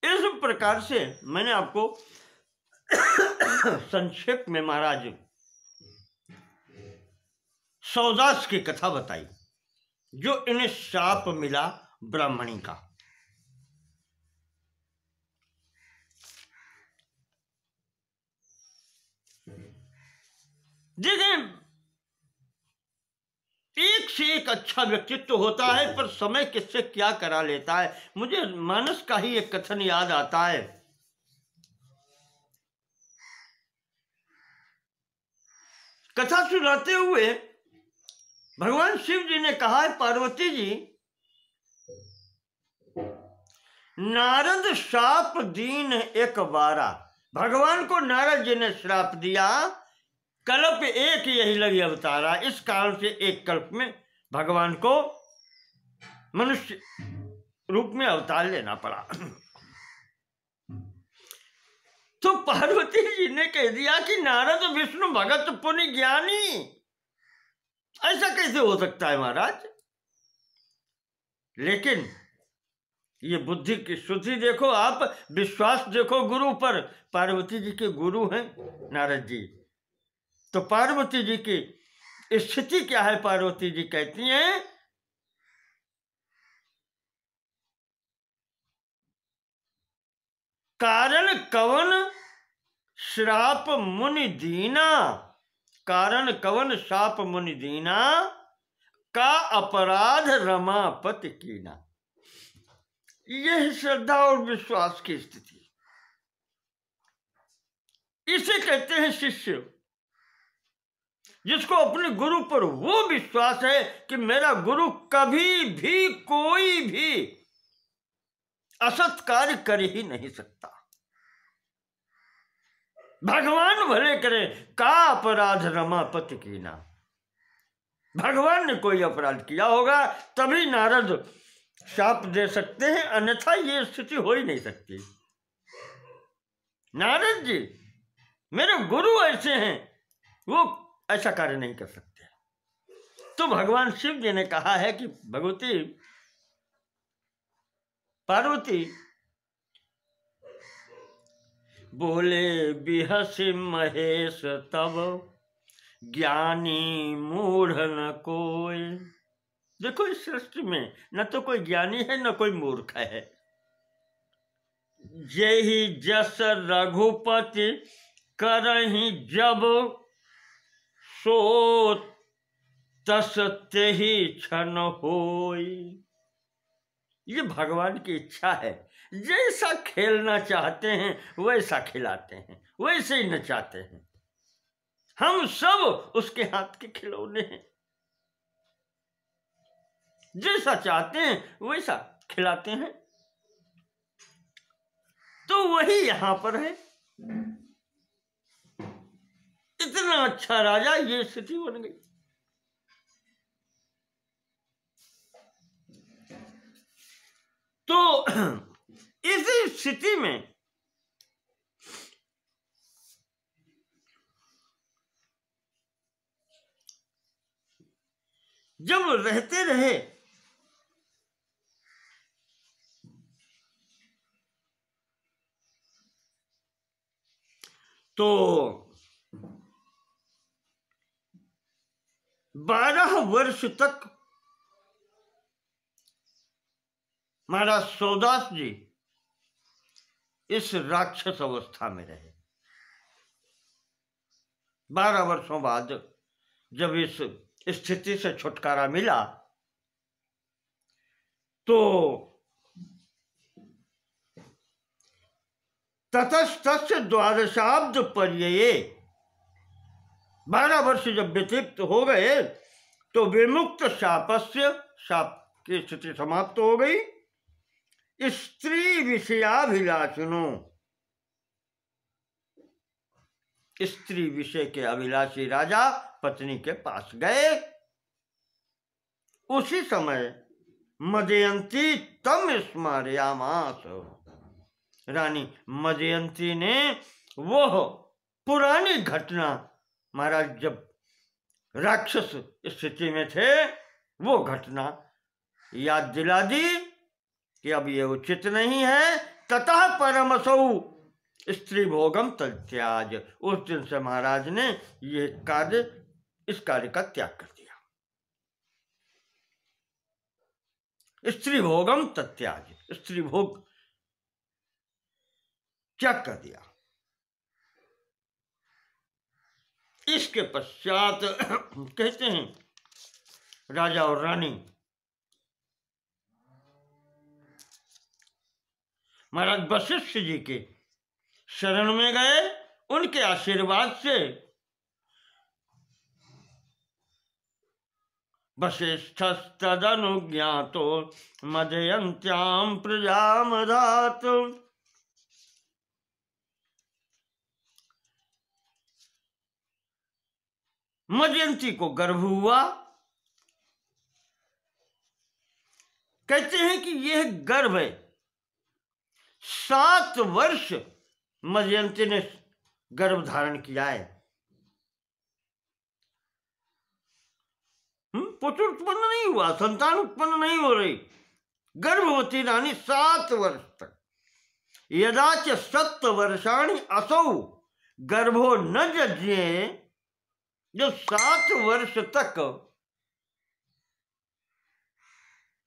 इस प्रकार से मैंने आपको संक्षेप में महाराज सौदास की कथा बताई, जो इन्हें शाप मिला ब्राह्मणी का। देखें, एक से एक अच्छा व्यक्तित्व होता है, पर समय किससे क्या करा लेता है। मुझे मानस का ही एक कथन याद आता है। कथा सुनाते हुए भगवान शिव जी ने कहा है, पार्वती जी, नारद शाप दीन एक बारा। भगवान को नारद जी ने श्राप दिया, कल्प एक यही लगी अवतारा। इस कारण से एक कल्प में भगवान को मनुष्य रूप में अवतार लेना पड़ा। तो पार्वती जी ने कह दिया कि नारद विष्णु भगत पुण्य ज्ञानी, ऐसा कैसे हो सकता है महाराज। लेकिन ये बुद्धि की शुद्धि देखो, आप विश्वास देखो गुरु पर। पार्वती जी के गुरु हैं नारद जी। तो पार्वती जी की स्थिति क्या है? पार्वती जी कहती हैं, कारण कवन श्राप मुनि दीना, कारण कवन शाप मुनि दीना, का अपराध रमापति कीना। यह श्रद्धा और विश्वास की स्थिति, इसे कहते हैं शिष्य। जिसको अपने गुरु पर वो विश्वास है कि मेरा गुरु कभी भी कोई भी असत कार्य कर ही नहीं सकता। भगवान भले करे, का अपराध रमापति कीना। भगवान ने कोई अपराध किया होगा तभी नारद शाप दे सकते हैं, अन्यथा ये स्थिति हो ही नहीं सकती। नारद जी मेरे गुरु ऐसे हैं, वो ऐसा कार्य नहीं कर सकते। तो भगवान शिव जी ने कहा है कि भगवती पार्वती, बोले बिहसि महेश तब, ज्ञानी मूढ़ न कोई। देखो, इस सृष्टि में न तो कोई ज्ञानी है न कोई मूर्ख है। जेहि जस रघुपति करहि जब, सो तस तेहि क्षण होई। ये भगवान की इच्छा है। जैसा खेलना चाहते हैं वैसा खिलाते हैं, वैसे ही नचाते हैं। हम सब उसके हाथ के खिलौने हैं। जैसा चाहते हैं वैसा खिलाते हैं। तो वही यहां पर है। इतना अच्छा राजा, ये स्थिति बन गई। तो इसी स्थिति में जब रहते रहे तो 12 वर्ष तक महाराज सौदास जी इस राक्षस अवस्था में रहे। 12 वर्षों बाद जब इस स्थिति से छुटकारा मिला तो ततस्तस्य 12 पर्यये, 12 वर्ष जब व्यतीत हो गए तो विमुक्त शापस्य, शाप की स्थिति समाप्त हो गई। स्त्री विषयाभिलाषिनो, स्त्री विषय के अभिलाषी राजा पत्नी के पास गए। उसी समय मदयंती तम स्मरयामास, रानी मदयंती ने वह पुरानी घटना, महाराज जब राक्षस स्थिति में थे, वो घटना याद दिला दी कि अब ये उचित नहीं है ततः परमसौ स्त्री भोगम त्याज। उस दिन से महाराज ने इस कार्य का त्याग कर दिया। स्त्री भोगम त्याज, स्त्री भोग त्याग कर दिया। इसके पश्चात कहते हैं राजा और रानी महाराज वशिष्ठ जी के शरण में गए। उनके आशीर्वाद से वशिष्ठस्तदनुज्ञातो मदयन्त्यां प्रजामधात। मदयंती को गर्भ हुआ। कहते हैं कि यह गर्भ 7 वर्ष मदयंती ने गर्भ धारण किया है। पुत्र उत्पन्न नहीं हुआ, संतान उत्पन्न नहीं हो रही। गर्भवती रानी 7 वर्ष तक। यदा च 7 वर्षाणि असौ गर्भो न जज्ञे, जब 7 वर्ष तक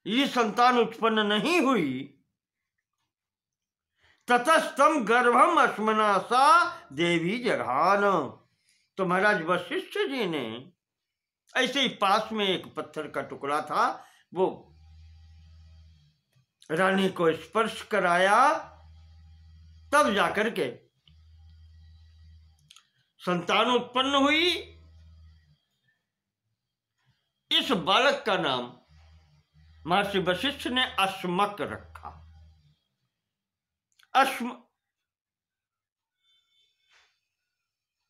ये संतान उत्पन्न नहीं हुई, ततस्तम गर्भम अश्मना सा देवी जघान। तो महाराज वशिष्ठ जी ने ऐसे ही पास में एक पत्थर का टुकड़ा था, वो रानी को स्पर्श कराया, तब जाकर के संतान उत्पन्न हुई। इस बालक का नाम महर्षि वशिष्ठ ने अश्मक रखा। अश्म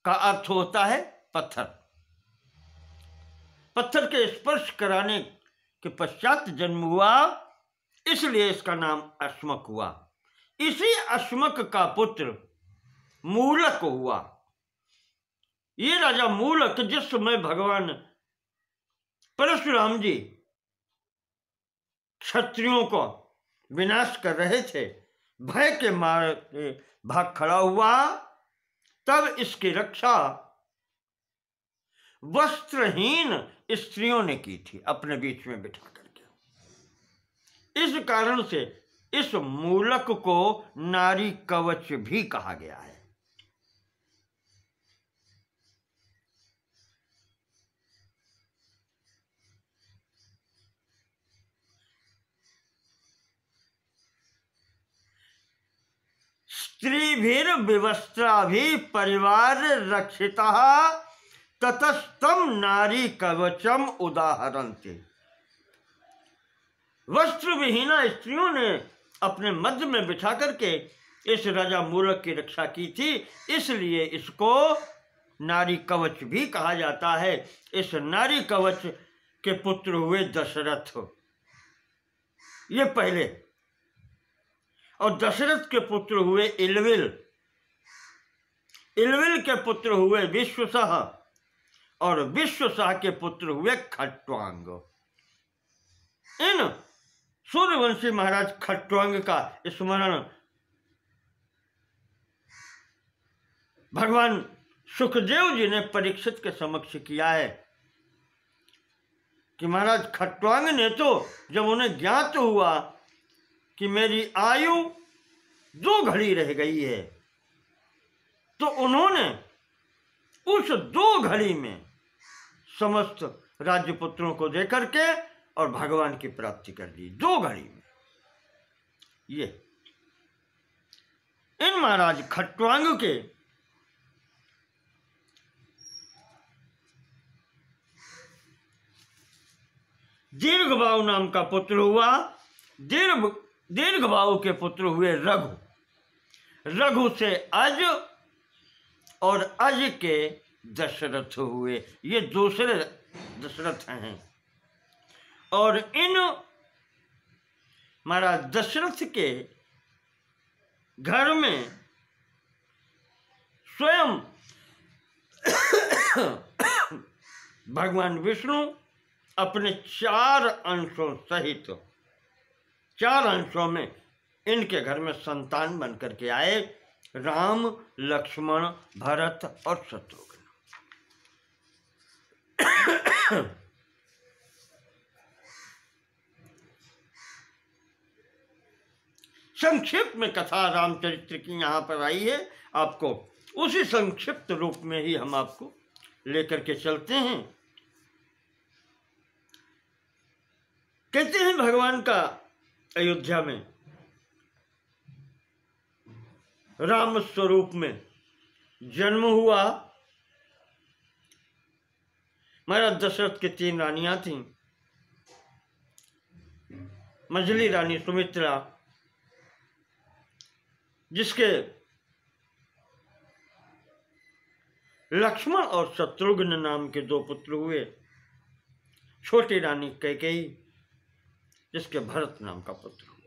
का अर्थ होता है पत्थर। पत्थर के स्पर्श कराने के पश्चात जन्म हुआ, इसलिए इसका नाम अश्मक हुआ। इसी अश्मक का पुत्र मूलक हुआ। ये राजा मूलक जिस समय भगवान परशुराम जी क्षत्रियों को विनाश कर रहे थे, भय के मारे भाग खड़ा हुआ, तब इसकी रक्षा वस्त्रहीन स्त्रियों ने की थी, अपने बीच में बिठा करके। इस कारण से इस मूलक को नारी कवच भी कहा गया है। स्त्रीभिर्विवस्त्राभिः परिवार रक्षितः ततस्तम नारी कवचम उदाहरन्ति। वस्त्र विहीना स्त्रियों ने अपने मध्य में बिठा करके इस राजा मूलक की रक्षा की थी, इसलिए इसको नारी कवच भी कहा जाता है। इस नारी कवच के पुत्र हुए दशरथ, ये पहले, और दशरथ के पुत्र हुए इलविल, इलविल के पुत्र हुए विश्वसह, और विश्वसह के पुत्र हुए खट्वांग। इन सूर्यवंशी महाराज खट्वांग का स्मरण भगवान सुखदेव जी ने परीक्षित के समक्ष किया है कि महाराज खट्वांग ने तो जब उन्हें ज्ञात हुआ कि मेरी आयु 2 घड़ी रह गई है, तो उन्होंने उस 2 घड़ी में समस्त राज्यपुत्रों को देकर के और भगवान की प्राप्ति कर दी 2 घड़ी में। ये इन महाराज खट्वांग के दीर्घबाहु नाम का पुत्र हुआ। दीर्घबाहु के पुत्र हुए रघु, रघु से अज, और अज के दशरथ हुए। ये दूसरे दशरथ हैं। और इन महाराज दशरथ के घर में स्वयं भगवान विष्णु अपने 4 अंशों सहित 4 अंशों में इनके घर में संतान बन करके आए, राम, लक्ष्मण, भरत और शत्रुघ्न। संक्षिप्त में कथा रामचरित्र की यहाँ पर आई है। आपको उसी संक्षिप्त रूप में ही हम आपको लेकर के चलते हैं। कहते हैं भगवान का अयोध्या में राम स्वरूप में जन्म हुआ। महाराज दशरथ के 3 रानियां थीं। मझली रानी सुमित्रा, जिसके लक्ष्मण और शत्रुघ्न नाम के 2 पुत्र हुए। छोटी रानी कैकेयी, जिसके भरत नाम का पुत्र हुआ।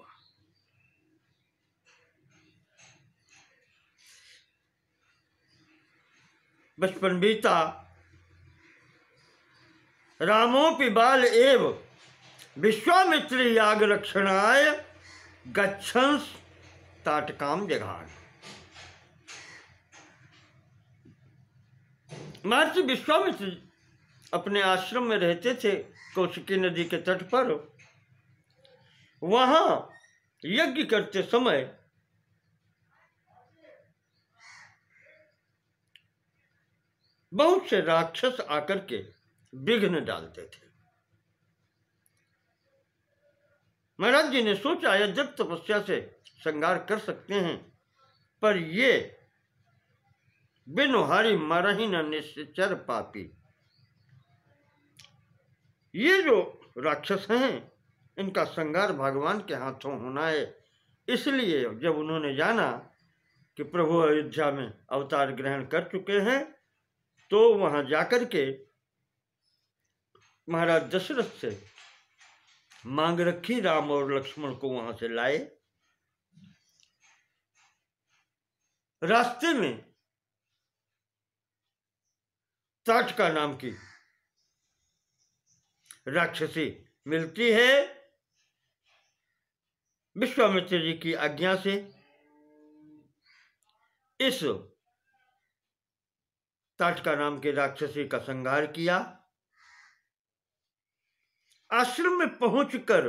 बचपन बीता, रामोपि बाल एव विश्वामित्र याग रक्षणाय गच्छंस ताटकाम जघान। महर्षि विश्वामित्र अपने आश्रम में रहते थे कौशिकी नदी के तट पर। वहां यज्ञ करते समय बहुत से राक्षस आकर के विघ्न डालते थे। महाराज जी ने सोचा यद्यप तपस्या से संहार कर सकते हैं, पर ये बिनु हरि मरहि न निश्चर पापी, ये जो राक्षस हैं इनका संहार भगवान के हाथों होना है। इसलिए जब उन्होंने जाना कि प्रभु अयोध्या में अवतार ग्रहण कर चुके हैं, तो वहां जाकर के महाराज दशरथ से मांग रखी, राम और लक्ष्मण को वहां से लाए। रास्ते में ताटका नाम की राक्षसी मिलती है। विश्वामित्र जी की आज्ञा से इस ताटका नाम के राक्षसी का संहार किया। आश्रम में पहुंचकर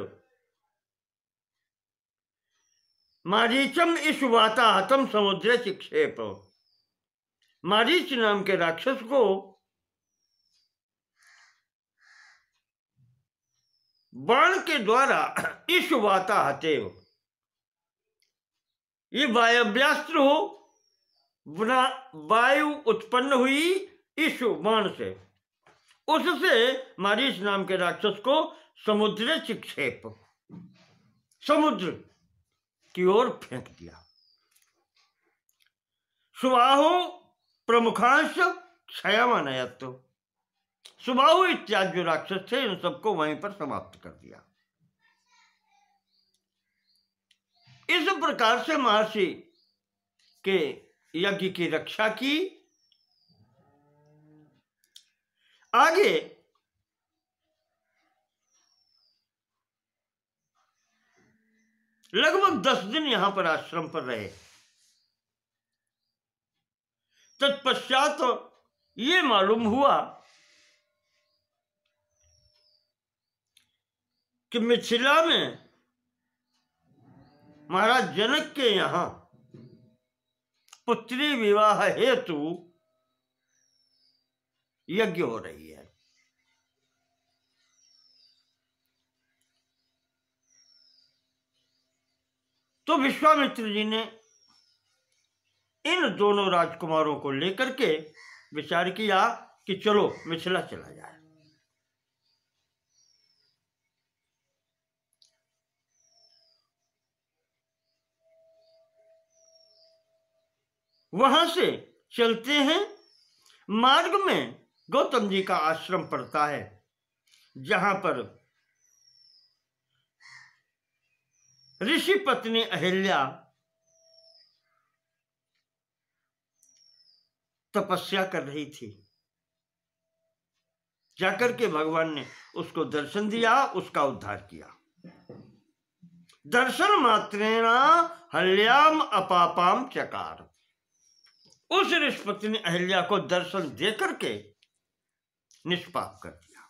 मारीचम इस वाताहतम समुद्र चिक्षेप, मारीच नाम के राक्षस को बाण के द्वारा इस वाताहते, ये वायव्यास्त्र हो, वायु उत्पन्न हुई इस बाण से, उससे मारीच नाम के राक्षस को समुद्र चिक्षेप, समुद्र की ओर फेंक दिया। सुबाहु प्रमुखांश क्षयमनयत, सुबाहु इत्यादि जो राक्षस थे इन सबको वहीं पर समाप्त कर दिया। इस प्रकार से महर्षि के यज्ञ की रक्षा की। आगे लगभग 10 दिन यहां पर आश्रम पर रहे। तत्पश्चात ये मालूम हुआ कि मिथिला में महाराज जनक के यहां पुत्री विवाह हेतु यज्ञ हो रही है। तो विश्वामित्र जी ने इन दोनों राजकुमारों को लेकर के विचार किया कि चलो मिथिला चला जाए। वहां से चलते हैं। मार्ग में गौतम जी का आश्रम पड़ता है, जहां पर ऋषि पत्नी अहिल्या तपस्या कर रही थी। जाकर के भगवान ने उसको दर्शन दिया, उसका उद्धार किया। दर्शन मात्रेण हल्याम अपापाम चकार। उस ऋषपत्नी अहिल्या को दर्शन देकर के निष्पाप कर दिया।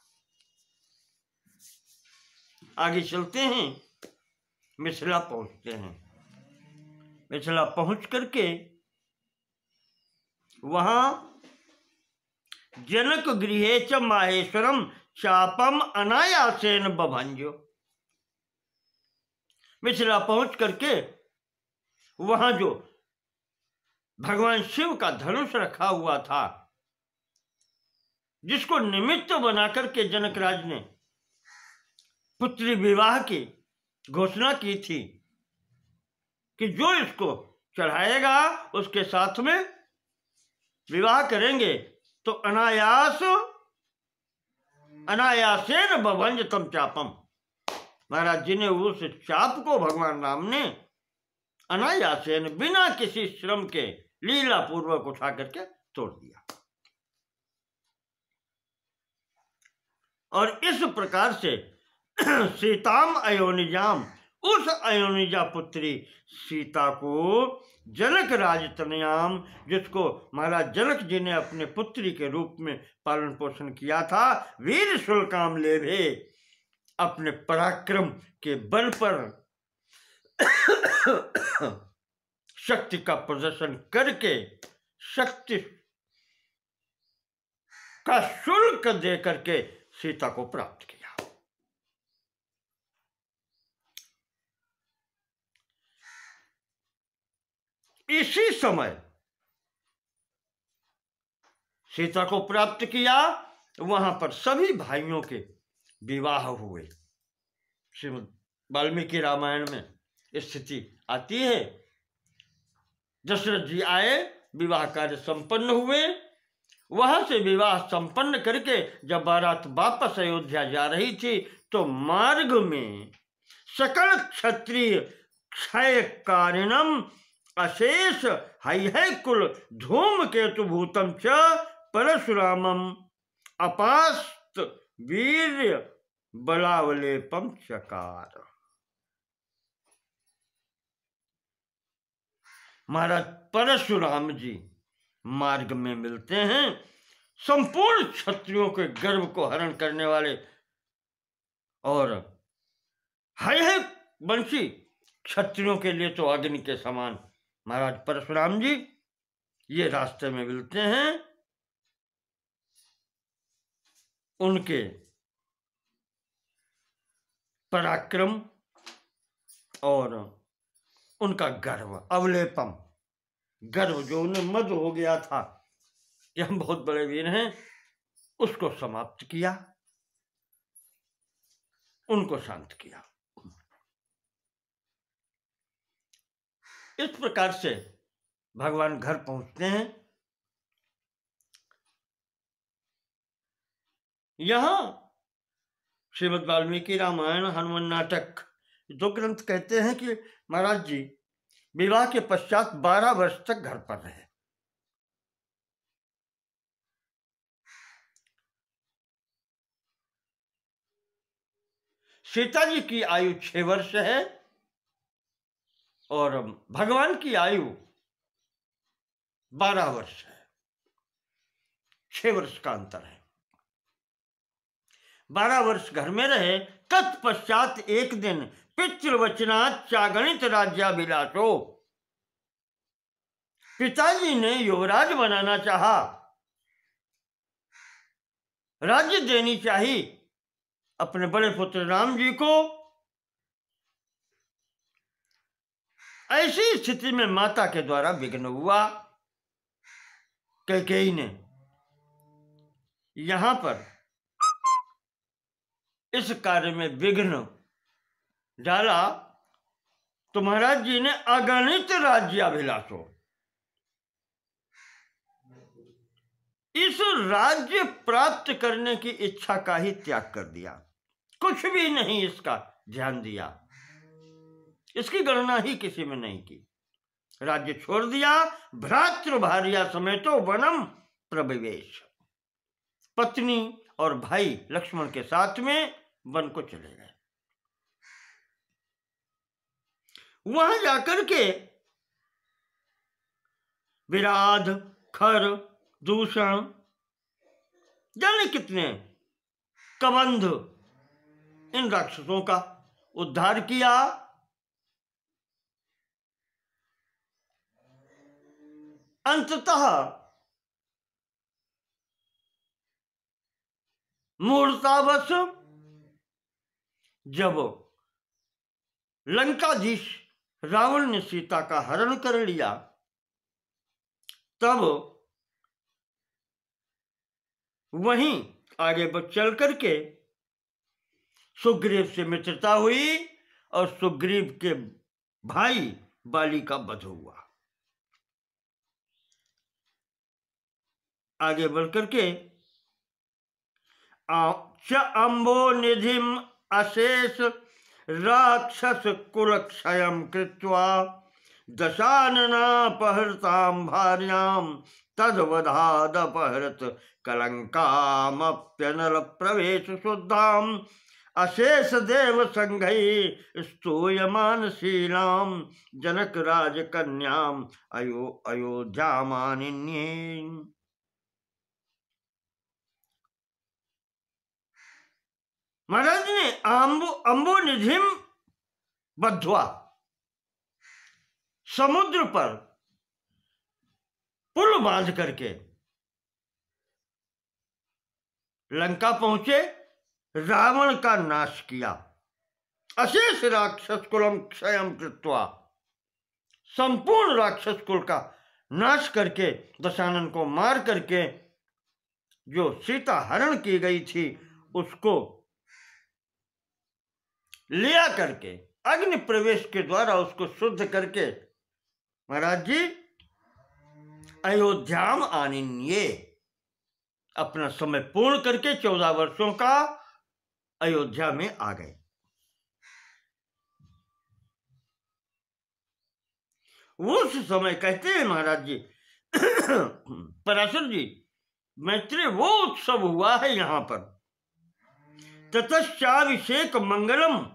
आगे चलते हैं, मिथिला पहुंचते हैं। मिथिला पहुंच करके वहां जनक गृहे च माहेश्वरम चापम अनायासेन बभंजो। मिथिला पहुंच करके वहां जो भगवान शिव का धनुष रखा हुआ था, जिसको निमित्त बनाकर के जनकराज ने पुत्री विवाह की घोषणा की थी कि जो इसको चढ़ाएगा उसके साथ में विवाह करेंगे, तो अनायासेन बभंज तम चापम। महाराज जी ने उस चाप को भगवान राम ने अनायासेन बिना किसी श्रम के लीला पूर्वक उठा करके तोड़ दिया। और इस प्रकार से सीताम अयोनिजाम, उस अयोनिजा पुत्री सीता को जनक राज तनयाम, जिसको महाराज जनक जी ने अपने पुत्री के रूप में पालन पोषण किया था, वीर शुल्काम लेभे, अपने पराक्रम के बल पर शक्ति का प्रदर्शन करके शक्ति का शुल्क दे करके सीता को प्राप्त किया। इसी समय सीता को प्राप्त किया, वहां पर सभी भाइयों के विवाह हुए। श्रीमद् वाल्मीकि रामायण में स्थिति आती है, दशरथ जी आए, विवाह कार्य संपन्न हुए। वहां से विवाह संपन्न करके जब बारात वापस अयोध्या जा रही थी, तो मार्ग में सकल क्षत्रिय क्षय कारिणम अशेष है कुल धूमकेतु भूतम च परशुरामम अपास्त वीर्य बलावलेपम चकार। महाराज परशुराम जी मार्ग में मिलते हैं, संपूर्ण क्षत्रियों के गर्व को हरण करने वाले, और है वंशी क्षत्रियों के लिए तो अग्नि के समान महाराज परशुराम जी ये रास्ते में मिलते हैं। उनके पराक्रम और उनका गर्व, अवलेपम, गर्व जो उन्हें मद हो गया था कि हम बहुत बड़े वीर हैं, उसको समाप्त किया, उनको शांत किया। इस प्रकार से भगवान घर पहुंचते हैं। यहां श्रीमद् वाल्मीकि रामायण, हनुमान नाटक, दो ग्रंथ कहते हैं कि महाराज जी विवाह के पश्चात 12 वर्ष तक घर पर रहे। सीता जी की आयु 6 वर्ष है और भगवान की आयु 12 वर्ष है, 6 वर्ष का अंतर है। 12 वर्ष घर में रहे। तत्पश्चात एक दिन पितृवचनात् चागणित राज्याभिलाषो, पिताजी ने युवराज बनाना चाहा, राज्य देनी चाहिए अपने बड़े पुत्र राम जी को। ऐसी स्थिति में माता के द्वारा विघ्न हुआ। कैकेयी ने यहां पर इस कार्य में विघ्न डाला, तो महाराज जी ने अगणित राज्याभिलाषो, इस राज्य प्राप्त करने की इच्छा का ही त्याग कर दिया। कुछ भी नहीं इसका ध्यान दिया, इसकी गणना ही किसी में नहीं की। राज्य छोड़ दिया। भ्रातृ भार्या समेतो वनम प्रविवेश, पत्नी और भाई लक्ष्मण के साथ में वन को चले गए। वहां जाकर के विराध, खर, दूषण, जाने कितने कबंध इन राक्षसों का उद्धार किया। अंततः मूर्तावश जब लंकाधीश रावण ने सीता का हरण कर लिया, तब वहीं आगे बढ़ चल करके सुग्रीव से मित्रता हुई और सुग्रीव के भाई बाली का वध हुआ। आगे बढ़ करके अम्बो निधिम अशेष राक्षस कुल क्षयं कृत्वा दशाननापहृतां भार्यां तद्वधादपहृत कलंकामप्यनल प्रवेश शुद्धां अशेष देव संघै स्तूयमानशीलां जनक राजकन्यां अयोध्यामानिन्ये। महाराज ने अम्बो निधिम बध्वा समुद्र पर पुल बांध करके लंका पहुंचे, रावण का नाश किया। अशेष राक्षस कुलम क्षयम कृत्वा, संपूर्ण राक्षस कुल का नाश करके, दशानन को मार करके, जो सीता हरण की गई थी उसको लिया करके अग्नि प्रवेश के द्वारा उसको शुद्ध करके महाराज जी अयोध्याम आनिन्ये, अपना समय पूर्ण करके 14 वर्षों का अयोध्या में आ गए। उस समय कहते हैं महाराज जी पराशर जी, मैत्रेय वो उत्सव हुआ है यहां पर, ततश्चाभिषेक मंगलम।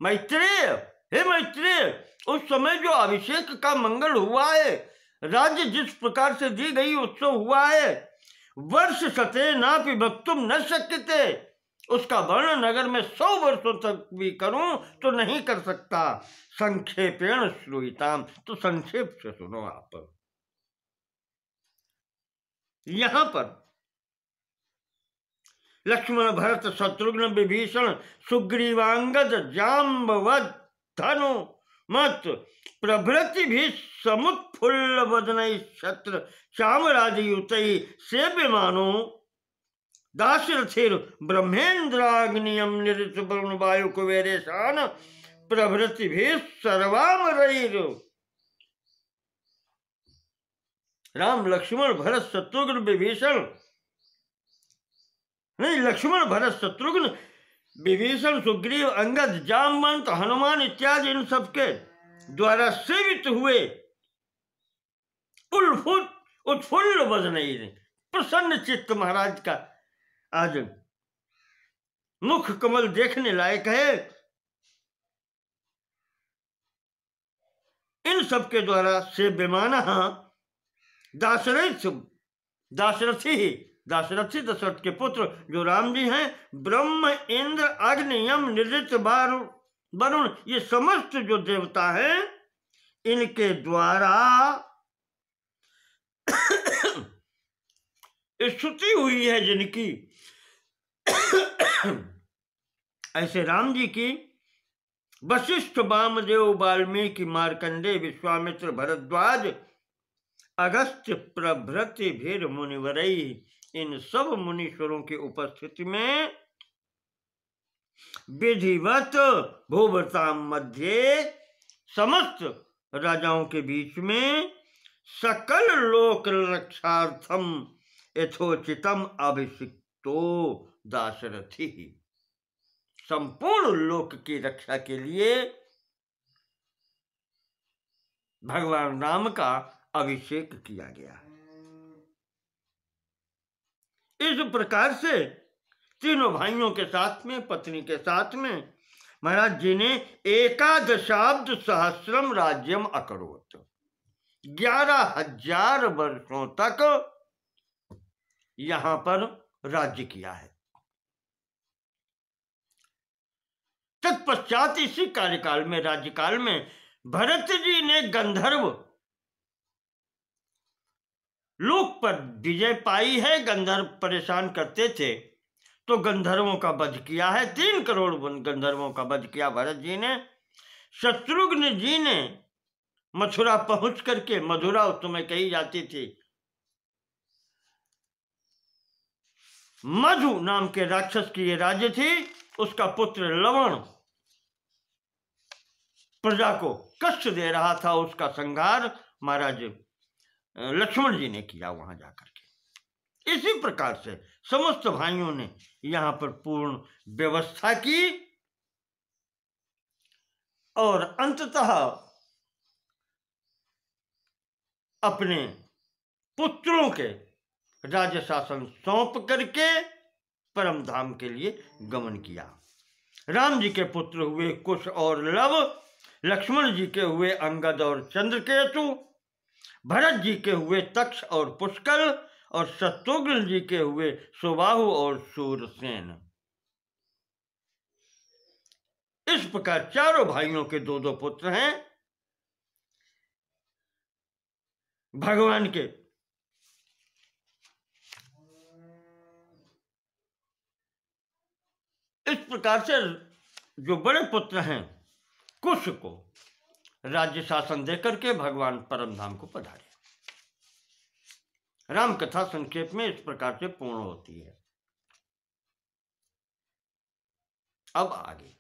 मैत्रेय, हे मैत्रेय, उस समय जो अभिषेक का मंगल हुआ है, राज्य जिस प्रकार से दी गई उत्सव हुआ है, वर्ष शते नापि वक्तुम न शक्यते, उसका वर्णन अगर मैं 100 वर्षों तक भी करूं तो नहीं कर सकता। संक्षेपेण श्रूयताम, तो संक्षेप से सुनो आप। यहां पर लक्ष्मण भरत शत्रुघ्न विभीषण सुग्रीवांगद जाम्बवद धनु मत प्रभृति भी समुत्फुल्ल वदनैः छत्र चामराजयुतैः सेव्यमानो दाशरथिर ब्रह्मेन्द्राग्नियम निरित वरुण वायु कुबेरेशान प्रभृति भी सर्वामरैर। राम लक्ष्मण भरत शत्रुघ्न विभीषण, नहीं, लक्ष्मण भरत शत्रुघ्न विभीषण सुग्रीव अंगद जामवंत हनुमान इत्यादि इन सबके द्वारा सेवित हुए उत्फुल्ल वदनैः, प्रसन्न चित्त महाराज का आज मुख कमल देखने लायक है। इन सबके द्वारा सेव्यमाना दाशरथी दशरथ के पुत्र जो राम जी हैं, ब्रह्म इंद्र अग्नियम निरित वरुण, ये समस्त जो देवता हैं इनके द्वारा स्तुति हुई है जिनकी, ऐसे राम जी की वशिष्ठ वामदेव वाल्मीकि मार्कंडे विश्वामित्र भरद्वाज अगस्त्य प्रभृति भीर मुनिवरई, इन सब मुनीश्वरों की उपस्थिति में विधिवत भूवताम मध्य, समस्त राजाओं के बीच में सकल लोक रक्षार्थम यथोचितम अभिषिक्तो दाशरथी, संपूर्ण लोक की रक्षा के लिए भगवान राम का अभिषेक किया गया। इस प्रकार से तीनों भाइयों के साथ में, पत्नी के साथ में महाराज जी ने 11,000 सहस्रम राज्यम अकरोत, 11,000 वर्षों तक यहां पर राज्य किया है। तत्पश्चात इसी कार्यकाल में, राज्यकाल में, भरत जी ने गंधर्व लोक पर विजय पाई है। गंधर्व परेशान करते थे तो गंधर्वों का वध किया है। 3 करोड़ गंधर्वों का वध किया भरत जी ने। शत्रुघ्न जी ने मथुरा पहुंच करके, मधुरा उस समय कही जाती थी, मधु नाम के राक्षस की ये राज्य थी, उसका पुत्र लवण प्रजा को कष्ट दे रहा था, उसका संहार महाराज लक्ष्मण जी ने किया वहां जाकर के। इसी प्रकार से समस्त भाइयों ने यहां पर पूर्ण व्यवस्था की और अंततः अपने पुत्रों के राज्य शासन सौंप करके परम धाम के लिए गमन किया। राम जी के पुत्र हुए कुश और लव, लक्ष्मण जी के हुए अंगद और चंद्रकेतु, भरत जी के हुए तक्ष और पुष्कर, और शत्रुघ्न जी के हुए सुबाहु और शूरसेन। इस प्रकार चारों भाइयों के 2-2 पुत्र हैं। भगवान के इस प्रकार से जो बड़े पुत्र हैं, कुश को राज्य शासन देकर के भगवान परम धाम को पधारे। राम कथा संक्षेप में इस प्रकार से पूर्ण होती है। अब आगे